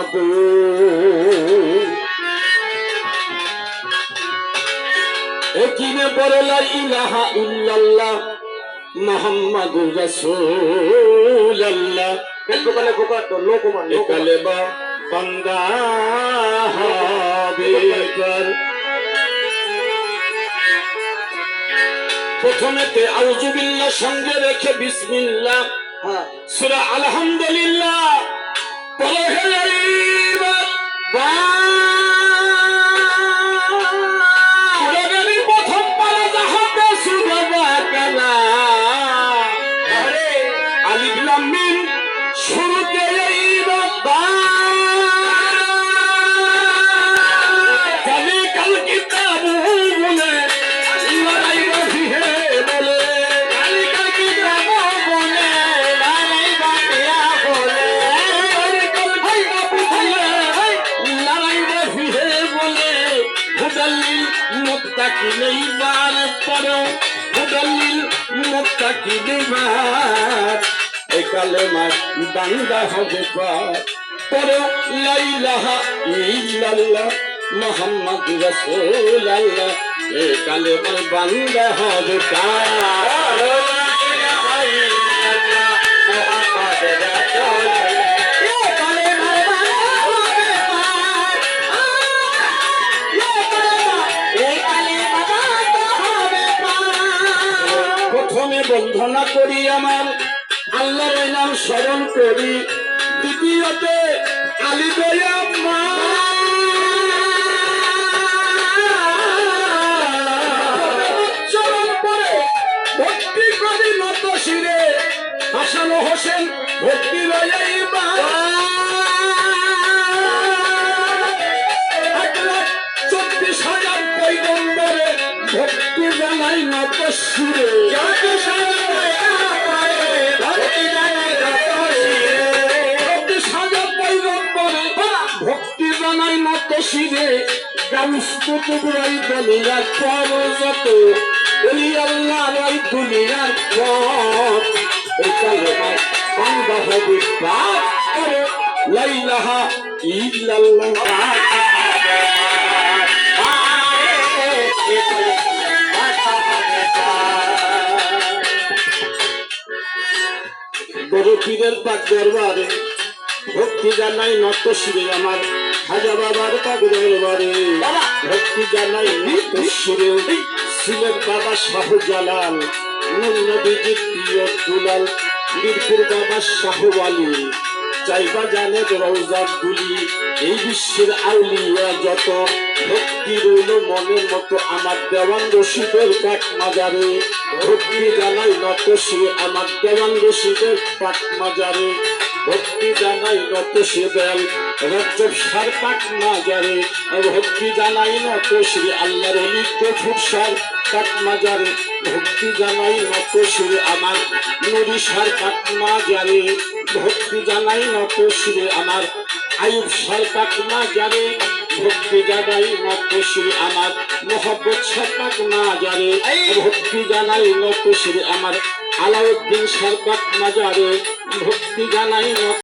মাবুদ একিনে পড়ে লা ইলাহা ইল্লাল্লাহ মুহাম্মাদুর রাসূলুল্লাহ দোকানে বোকা তো লোকমান কালেমা বান্দা হবে কর প্রথমেতে আউযু বিল্লাহ সঙ্গে রেখে বিসমিল্লাহ হ্যাঁ সূরা আলহামদুলিল্লাহ পড়ে প্রথম পারা যাহাতে সুরা কালা আলিফ লাম মিম শুরুতে কাল কিতাব বলে লড়াই বাঁধিয়ে বলে কাল কিতাব বলে লড়াই বাঁধিয়া বলে কাল কিতাব বলে লড়াই বাঁধিয়ে বলে হুদাল্লিল মুত্তাকিন বার পড়ো হুদাল্লিল মুত্তাকিন বার এই কালেমার বান্দা হবে পড়ো লা ইলাহা ইল্লাল্লাহ মুহাম্মাদুর রাসূলুল্লাহ এই কালেমার বান্দা হবে প্রথমে বন্ধনা করি আমার আল্লাহর নাম স্মরণ করি দ্বিতীয়তে আলী দয়া মা চরণ পরে ভক্তি করি নত শিরে হাসান হোসেন ভক্তি লয়াই মা 1,24,000 পয়গম্বরে ভক্তি জানাই নত শিরে ভক্তি জানাই নত শিরে গাউস কুতুবরাই দুনিয়ার পর্বত ওলি আল্লাহ রাই দুনিয়ার পথ এই কালেমা বান্দা হবে পাপ করে লা ইলাহা ইল্লাল্লাহ বড় পীরের পাক দরবারে ভক্তি জানাই নত শিরে আমার খাজা বাবার পাক দরবারে ভক্তি জানাই নত শিরে ছিলেন বাবা শাহজালাল নূর নবীজির প্রিয় দুলাল বীরপুর বাবা শাহ আলী চাইবা জানে রওজার দুলি এই বিশ্বের আউলিয়া যত ভক্তি রইল মনের মতো আমার দেওয়ান রশিদের পাক মাজারে ভক্তি জানাই নত শিরে আমার দেওয়ান রশিদের পাক মাজারে ভক্তি জানাই নত শিবেল রজ্জব সার পাক মাজারে ভক্তি জানাই নত শ্রী আল্লাহর অলি গফুর সার পাক মাজারে ভক্তি জানাই নত শ্রী আমার নুরি সার পাক মাজারে ভক্তি জানাই নত শ্রী আমার আয়ুব সার পাক মাজারে ভক্তি জানাই নত শ্রী আমার মোহাম্মদ সার পাক মাজারে ভক্তি জানাই নত শ্রী আমার আলাউদ্দিন সার পাক মাজারে ভক্তি জানাই নত